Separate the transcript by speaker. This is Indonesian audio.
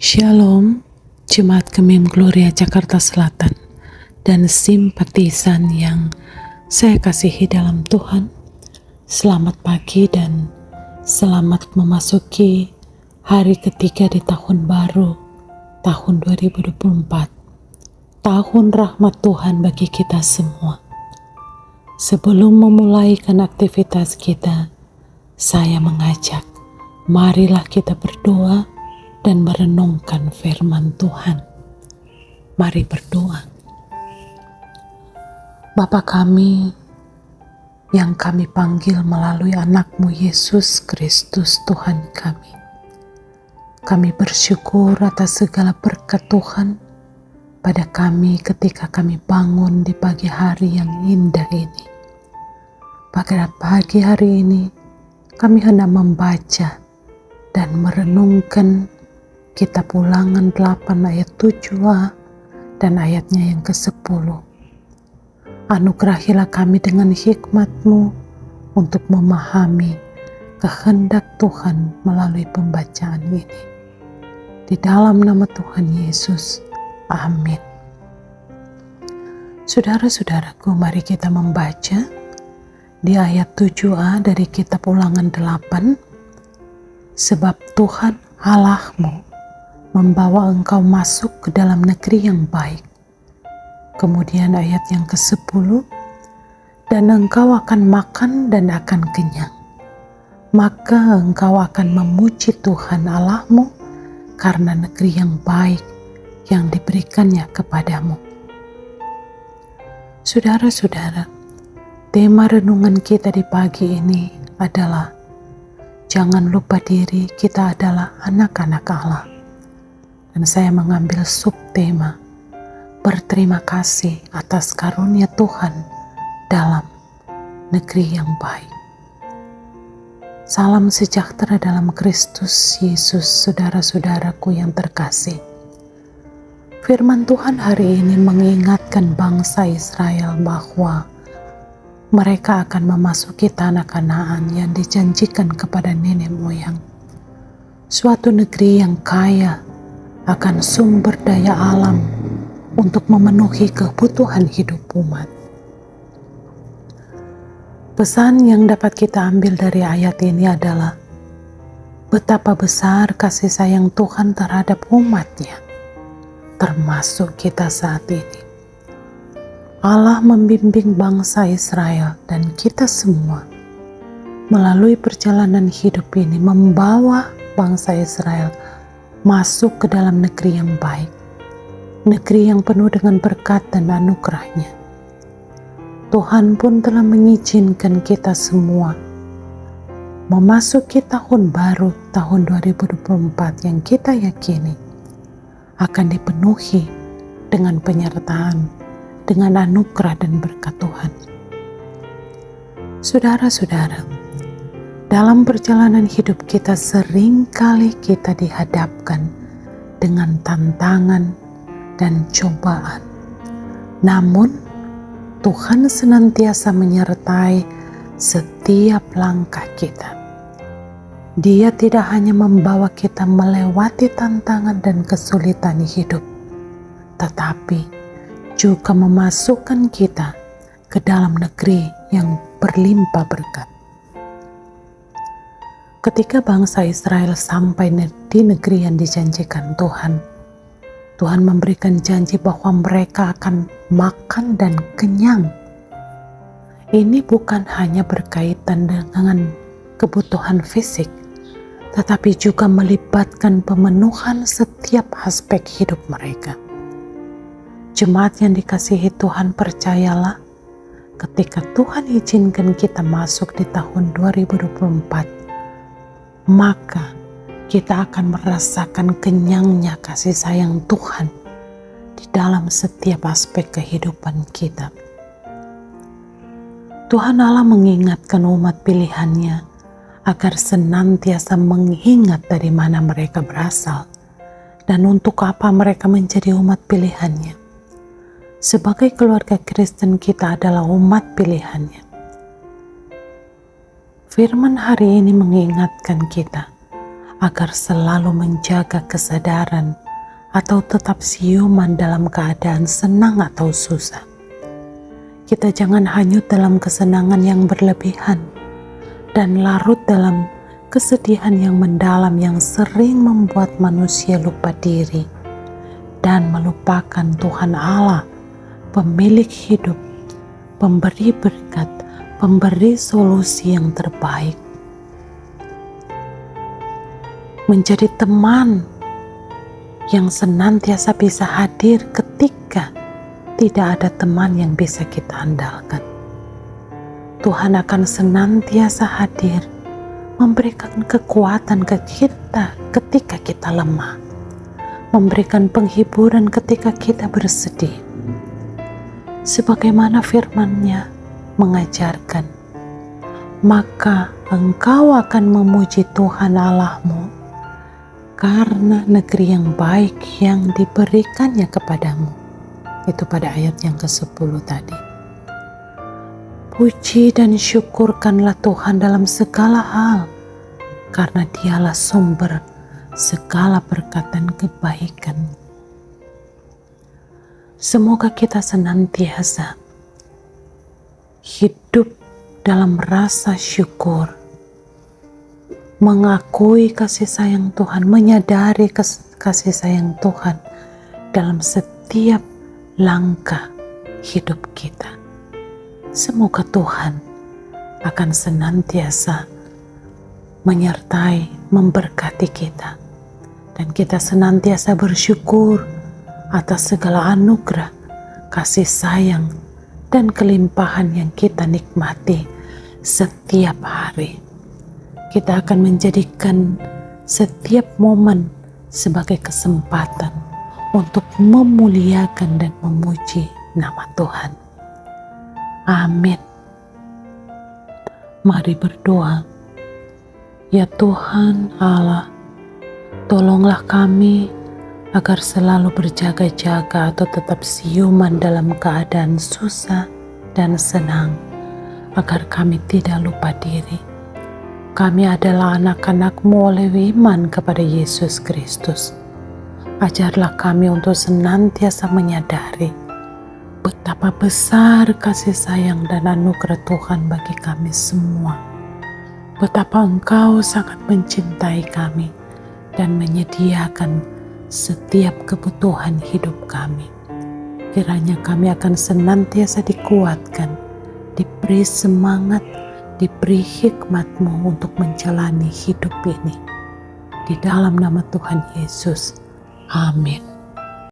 Speaker 1: Shalom, Jemaat Gemim Gloria Jakarta Selatan dan simpatisan yang saya kasihi dalam Tuhan. Selamat pagi dan selamat memasuki hari ketiga di tahun baru, tahun 2024. Tahun rahmat Tuhan bagi kita semua. Sebelum memulaikan aktivitas kita, saya mengajak, marilah kita berdoa dan merenungkan firman Tuhan. Mari berdoa. Bapa kami yang kami panggil melalui anak-Mu Yesus Kristus Tuhan kami. Kami bersyukur atas segala berkat Tuhan pada kami ketika kami bangun di pagi hari yang indah ini. Pada pagi hari ini kami hendak membaca dan merenungkan Kitab Ulangan 8 ayat 7a dan ayatnya yang ke-10. Anugerahilah kami dengan hikmat-Mu untuk memahami kehendak Tuhan melalui pembacaan ini. Di dalam nama Tuhan Yesus, amin. Saudara-saudaraku, mari kita membaca di ayat 7a dari Kitab Ulangan 8. Sebab Tuhan Allahmu membawa engkau masuk ke dalam negeri yang baik. Kemudian ayat yang ke-10, dan engkau akan makan dan akan kenyang. Maka engkau akan memuji Tuhan Allahmu karena negeri yang baik yang diberikannya kepadamu. Saudara-saudara, tema renungan kita di pagi ini adalah jangan lupa diri kita adalah anak-anak Allah. Dan saya mengambil subtema berterima kasih atas karunia Tuhan dalam negeri yang baik. Salam sejahtera dalam Kristus Yesus, saudara-saudaraku yang terkasih. Firman Tuhan hari ini mengingatkan bangsa Israel bahwa mereka akan memasuki tanah Kanaan yang dijanjikan kepada nenek moyang. Suatu negeri yang kaya akan sumber daya alam untuk memenuhi kebutuhan hidup umat. Pesan yang dapat kita ambil dari ayat ini adalah betapa besar kasih sayang Tuhan terhadap umatnya, termasuk kita saat ini. Allah membimbing bangsa Israel dan kita semua melalui perjalanan hidup ini, membawa bangsa Israel masuk ke dalam negeri yang baik, negeri yang penuh dengan berkat dan anugerahnya. Tuhan pun telah mengizinkan kita semua memasuki tahun baru, tahun 2024 yang kita yakini akan dipenuhi dengan penyertaan, dengan anugerah dan berkat Tuhan. Saudara-saudara, dalam perjalanan hidup kita seringkali kita dihadapkan dengan tantangan dan cobaan. Namun, Tuhan senantiasa menyertai setiap langkah kita. Dia tidak hanya membawa kita melewati tantangan dan kesulitan hidup, tetapi juga memasukkan kita ke dalam negeri yang berlimpah berkat. Ketika bangsa Israel sampai di negeri yang dijanjikan Tuhan, Tuhan memberikan janji bahwa mereka akan makan dan kenyang. Ini bukan hanya berkaitan dengan kebutuhan fisik, tetapi juga melibatkan pemenuhan setiap aspek hidup mereka. Jemaat yang dikasihi Tuhan, percayalah, ketika Tuhan izinkan kita masuk di tahun 2024, maka kita akan merasakan kenyangnya kasih sayang Tuhan di dalam setiap aspek kehidupan kita. Tuhan Allah mengingatkan umat pilihannya agar senantiasa mengingat dari mana mereka berasal dan untuk apa mereka menjadi umat pilihannya. Sebagai keluarga Kristen, kita adalah umat pilihannya. Firman hari ini mengingatkan kita agar selalu menjaga kesadaran atau tetap siuman dalam keadaan senang atau susah. Kita jangan hanyut dalam kesenangan yang berlebihan dan larut dalam kesedihan yang mendalam yang sering membuat manusia lupa diri dan melupakan Tuhan Allah, pemilik hidup, pemberi berkat, pemberi solusi yang terbaik. Menjadi teman yang senantiasa bisa hadir ketika tidak ada teman yang bisa kita andalkan. Tuhan akan senantiasa hadir, memberikan kekuatan ke kita ketika kita lemah, memberikan penghiburan ketika kita bersedih. Sebagaimana firman-Nya mengajarkan, maka engkau akan memuji Tuhan Allahmu karena negeri yang baik yang diberikannya kepadamu. Itu pada ayat yang ke-10 tadi. Puji dan syukurkanlah Tuhan dalam segala hal, karena Dialah sumber segala berkat dan kebaikan. Semoga kita senantiasa hidup dalam rasa syukur, mengakui kasih sayang Tuhan, menyadari kasih sayang Tuhan dalam setiap langkah hidup kita. Semoga Tuhan akan senantiasa menyertai, memberkati kita, dan kita senantiasa bersyukur atas segala anugerah, kasih sayang, dan kelimpahan yang kita nikmati setiap hari. Kita akan menjadikan setiap momen sebagai kesempatan untuk memuliakan dan memuji nama Tuhan. Amin. Mari berdoa. Ya Tuhan Allah, tolonglah kami agar selalu berjaga-jaga atau tetap siuman dalam keadaan susah dan senang, agar kami tidak lupa diri. Kami adalah anak-anak-Mu oleh iman kepada Yesus Kristus. Ajarlah kami untuk senantiasa menyadari betapa besar kasih sayang dan anugerah Tuhan bagi kami semua. Betapa Engkau sangat mencintai kami dan menyediakan setiap kebutuhan hidup kami. Kiranya kami akan senantiasa dikuatkan, diberi semangat, diberi hikmat-Mu untuk menjalani hidup ini. Di dalam nama Tuhan Yesus. Amin.